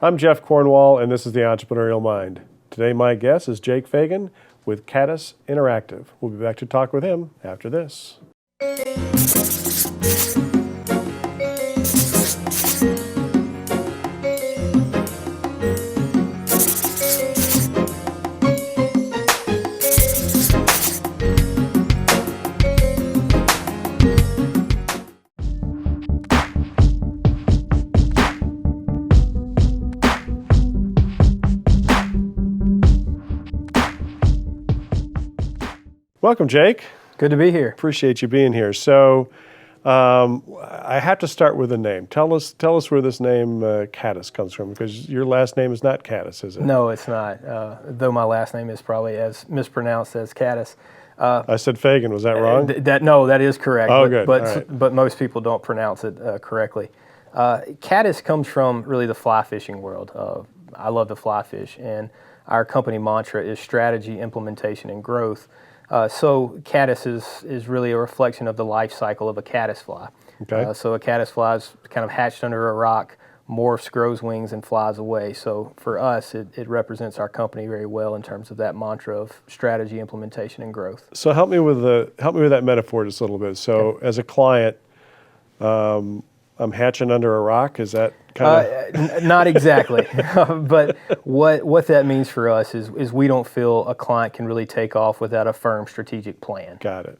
I'm Jeff Cornwall, and this is the Entrepreneurial Mind. Today, my guest is Jake Fagan with Caddis Interactive. We'll be back to talk with him after this. Welcome, Jake. Good to be here. Appreciate you being here. So, I have to start with a name. Tell us where this name Caddis comes from, because your last name is not Caddis, is it? No, it's not. Though my last name is probably as mispronounced as Caddis. I said Fagan. Was that wrong? No, that is correct. Oh, but, good. But, all right. but most people don't pronounce it correctly. Caddis comes from really the fly fishing world. I love to fly fish, and our company mantra is strategy, implementation, and growth. So caddis is really a reflection of the life cycle of a caddisfly. Okay. So a caddisfly is kind of hatched under a rock, morphs, grows wings, and flies away. So for us, it represents our company very well in terms of that mantra of strategy, implementation, and growth. So help me with that metaphor just a little bit. So Okay. as a client, I'm hatching under a rock. Is that kind of? Not exactly, but what that means for us is we don't feel a client can really take off without a firm strategic plan. Got it.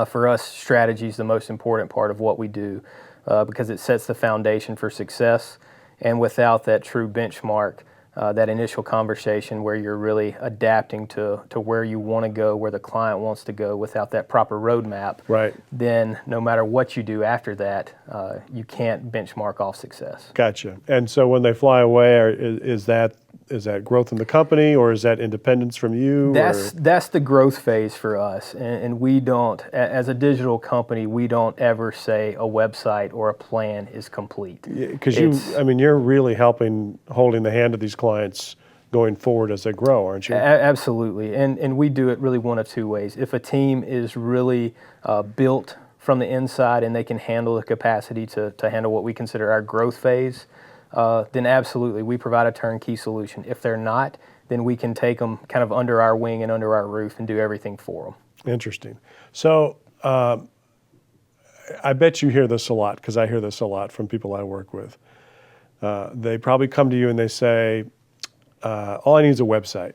For us, strategy is the most important part of what we do because it sets the foundation for success. And without that true benchmark, that initial conversation where you're really adapting to where you want to go, where the client wants to go, without that proper roadmap, Right. then no matter what you do after that, you can't benchmark off success. Gotcha. And so when they fly away, is that growth in the company, or is that independence from you? That's the growth phase for us, and we don't, as a digital company, we don't ever say a website or a plan is complete. Because you're really holding the hand of these clients going forward as they grow, aren't you? Absolutely, and we do it really one of two ways. If a team is really built from the inside and they can handle the capacity to handle what we consider our growth phase, then absolutely, we provide a turnkey solution. If they're not, then we can take them kind of under our wing and under our roof and do everything for them. Interesting. So I bet you hear this a lot, because I hear this a lot from people I work with. They probably come to you and they say, all I need is a website.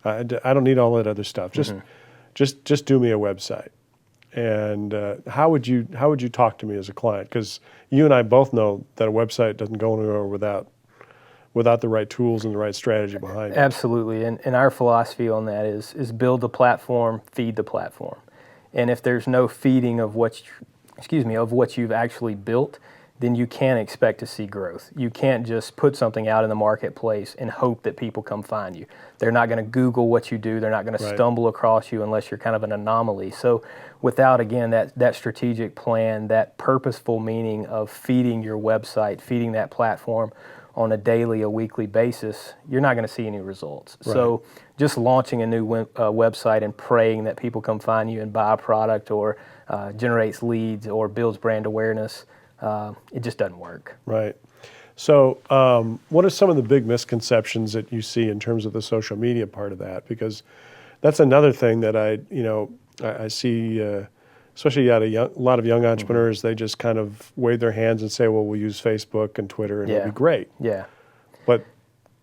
I don't need all that other stuff. Just do me a website. And how would you talk to me as a client? Because you and I both know that a website doesn't go anywhere without the right tools and the right strategy behind it. Absolutely, and our philosophy on that is build the platform, feed the platform. And if there's no feeding of what you've actually built, then you can't expect to see growth. You can't just put something out in the marketplace and hope that people come find you. They're not going to Google what you do. They're not going to stumble across you unless you're kind of an anomaly. So without, again, that strategic plan, that purposeful meaning of feeding your website, feeding that platform on a daily, a weekly basis, you're not going to see any results. Right. So just launching a new website and praying that people come find you and buy a product, or generates leads or builds brand awareness, it just doesn't work. Right. So what are some of the big misconceptions that you see in terms of the social media part of that? Because that's another thing that I see, especially out of a lot of young entrepreneurs, they just kind of wave their hands and say, well, we'll use Facebook and Twitter and it'll be great. Yeah. But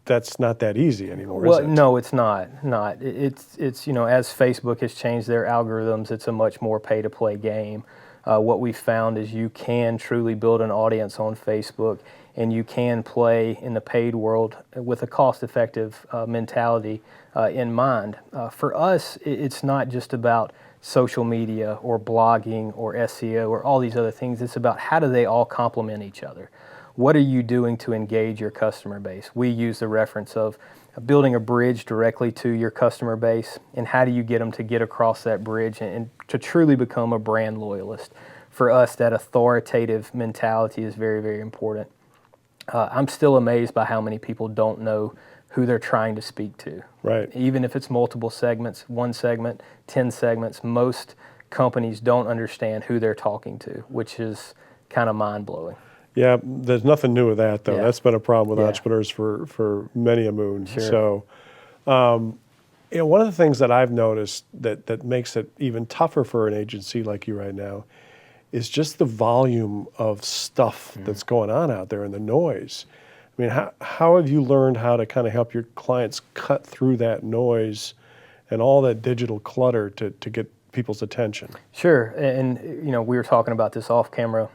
that's not that easy anymore, Well, is it? no, it's not. It's as Facebook has changed their algorithms, it's a much more pay-to-play game. What we found is you can truly build an audience on Facebook, and you can play in the paid world with a cost-effective mentality in mind. For us, it's not just about social media or blogging or SEO or all these other things. It's about how do they all complement each other. What are you doing to engage your customer base? We use the reference of building a bridge directly to your customer base, and how do you get them to get across that bridge and to truly become a brand loyalist. For us, that authoritative mentality is very, very important. I'm still amazed by how many people don't know who they're trying to speak to. Right. Even if it's multiple segments, 1 segment, 10 segments, most companies don't understand who they're talking to, which is kind of mind-blowing. Yeah, there's nothing new with that, though. Yeah. That's been a problem with Yeah. entrepreneurs for many a moon. Sure. So, one of the things that I've noticed that makes it even tougher for an agency like you right now is just the volume of stuff that's going on out there and the noise. I mean, how have you learned how to kind of help your clients cut through that noise and all that digital clutter to get people's attention? Sure, and we were talking about this off camera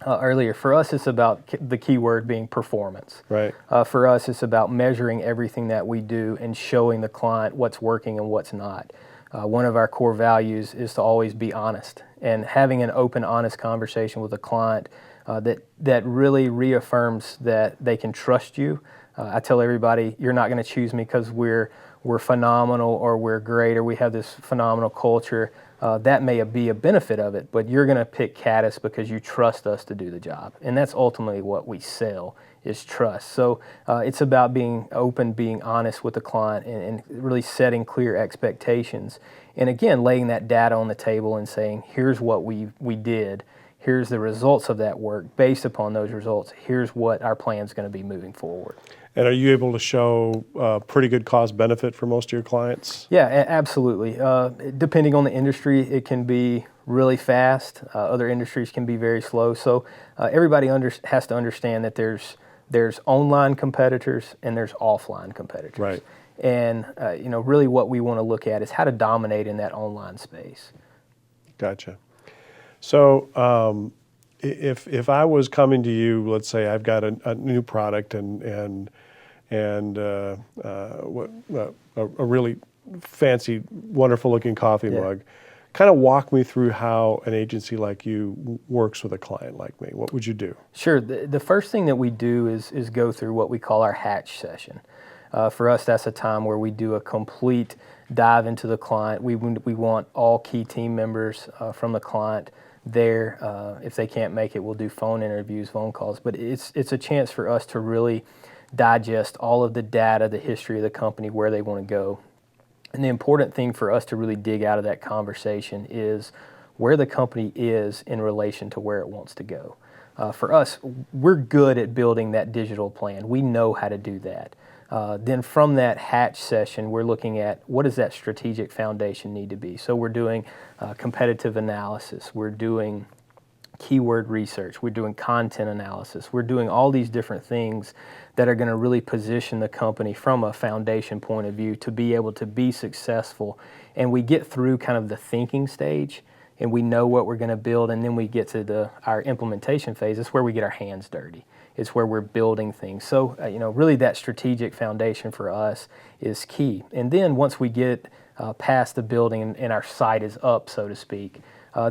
earlier. For us, it's about the key word being performance. Right. For us, it's about measuring everything that we do and showing the client what's working and what's not. One of our core values is to always be honest, and having an open, honest conversation with a client that really reaffirms that they can trust you. I tell everybody, you're not going to choose me because we're phenomenal or we're great or we have this phenomenal culture. That may be a benefit of it, but you're going to pick Caddis because you trust us to do the job. And that's ultimately what we sell, is trust. So it's about being open, being honest with the client, and really setting clear expectations. And again, laying that data on the table and saying, here's what we did. Here's the results of that work. Based upon those results, here's what our plan is going to be moving forward. And are you able to show pretty good cost benefit for most of your clients? Yeah, absolutely. Depending on the industry, it can be really fast. Other industries can be very slow. So everybody has to understand that there's online competitors and there's offline competitors. Right. And really what we want to look at is how to dominate in that online space. Gotcha. So if I was coming to you, let's say I've got a new product and a really fancy, wonderful looking coffee mug, kind of walk me through how an agency like you works with a client like me. What would you do? Sure. The first thing that we do is go through what we call our hatch session. For us, that's a time where we do a complete dive into the client. We want all key team members from the client there. If they can't make it, we'll do phone interviews, phone calls. But it's a chance for us to really digest all of the data, the history of the company, where they want to go. And the important thing for us to really dig out of that conversation is where the company is in relation to where it wants to go. For us, we're good at building that digital plan. We know how to do that. Then from that hatch session, we're looking at what does that strategic foundation need to be. So we're doing competitive analysis. We're doing keyword research. We're doing content analysis. We're doing all these different things that are going to really position the company from a foundation point of view to be able to be successful. And we get through kind of the thinking stage, and we know what we're going to build, and then we get to our implementation phase. It's where we get our hands dirty. It's where we're building things. So, really that strategic foundation for us is key. And then once we get past the building and our site is up, so to speak,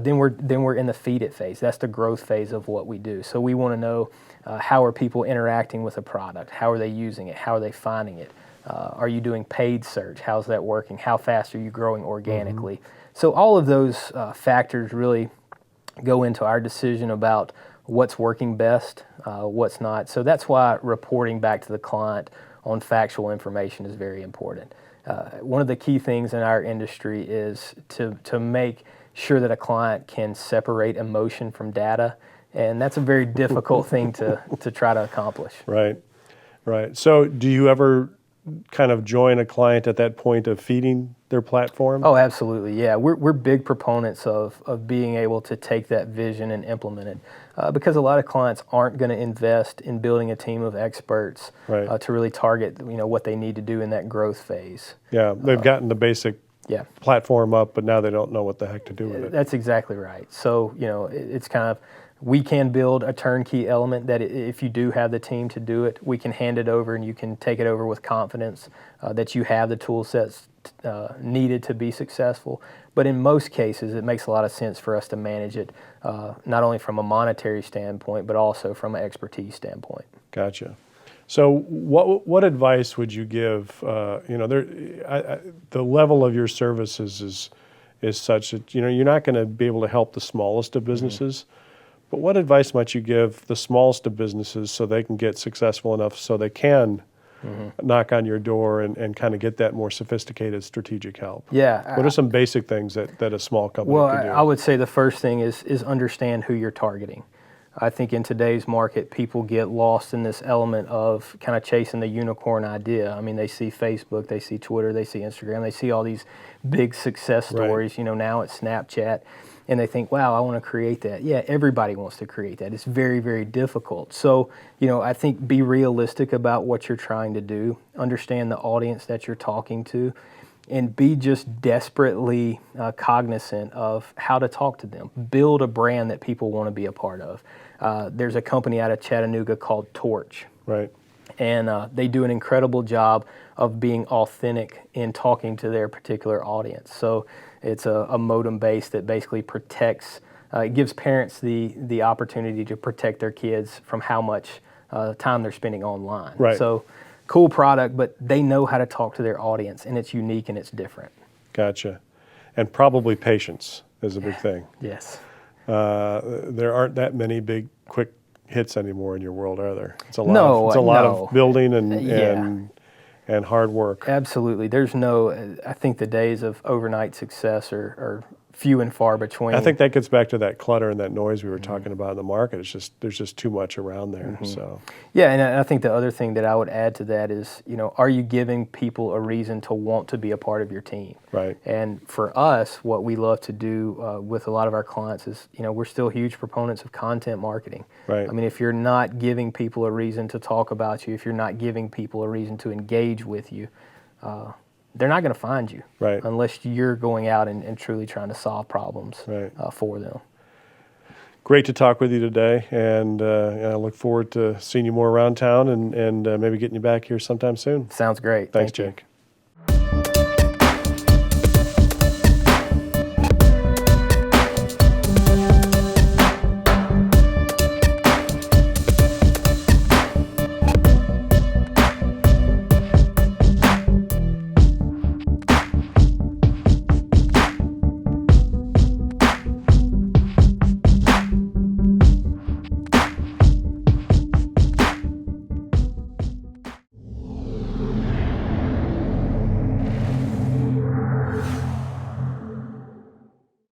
then we're in the feed it phase. That's the growth phase of what we do. So we want to know how are people interacting with a product? How are they using it? How are they finding it? Are you doing paid search? How's that working? How fast are you growing organically? Mm-hmm. So all of those factors really go into our decision about what's working best, what's not. So that's why reporting back to the client on factual information is very important. One of the key things in our industry is to make sure that a client can separate emotion from data, and that's a very difficult thing to try to accomplish. Right, right. So do you ever kind of join a client at that point of feeding their platform? Oh, absolutely, yeah. We're big proponents of being able to take that vision and implement it, because a lot of clients aren't going to invest in building a team of experts right. To really target what they need to do in that growth phase. Yeah, they've gotten the basic platform up, but now they don't know what the heck to do with it. That's exactly right. So, it's kind of, we can build a turnkey element that if you do have the team to do it, we can hand it over and you can take it over with confidence that you have the tool sets needed to be successful. But in most cases, it makes a lot of sense for us to manage it, not only from a monetary standpoint, but also from an expertise standpoint. Gotcha. So what advice would you give? The level of your services is such that you're not going to be able to help the smallest of businesses. Mm-hmm. But what advice might you give the smallest of businesses so they can get successful enough so they can knock on your door and kind of get that more sophisticated strategic help? Yeah. What are some basic things that a small company can do? I would say the first thing is understand who you're targeting. I think in today's market, people get lost in this element of kind of chasing the unicorn idea. I mean, they see Facebook, they see Twitter, they see Instagram, they see all these big success stories. Right. Now it's Snapchat, and they think, wow, I want to create that. Yeah, everybody wants to create that. It's very, very difficult. So, I think be realistic about what you're trying to do, understand the audience that you're talking to, and be just desperately cognizant of how to talk to them. Build a brand that people want to be a part of. There's a company out of Chattanooga called Torch. Right. And they do an incredible job of being authentic in talking to their particular audience. So it's a modem base that basically protects, it gives parents the opportunity to protect their kids from how much time they're spending online. Right. So cool product, but they know how to talk to their audience, and it's unique and it's different. Gotcha. And probably patience is a big thing. Yes. There aren't that many big, quick hits anymore in your world, are there? It's a lot. No, It's a lot no. of building Yeah. and hard work. Absolutely. There's no, I think the days of overnight success are few and far between. I think that gets back to that clutter and that noise we were talking about in the market. It's just there's just too much around there. So Yeah, and I think the other thing that I would add to that is, are you giving people a reason to want to be a part of your team? right. And for us, what we love to do with a lot of our clients is, we're still huge proponents of content marketing. Right. I mean, if you're not giving people a reason to talk about you, if you're not giving people a reason to engage with you, they're not going to find you Right. unless you're going out and truly trying to solve problems Right. for them. Great to talk with you today, and I look forward to seeing you more around town and maybe getting you back here sometime soon. Sounds great. Thanks, Thank you. Jake.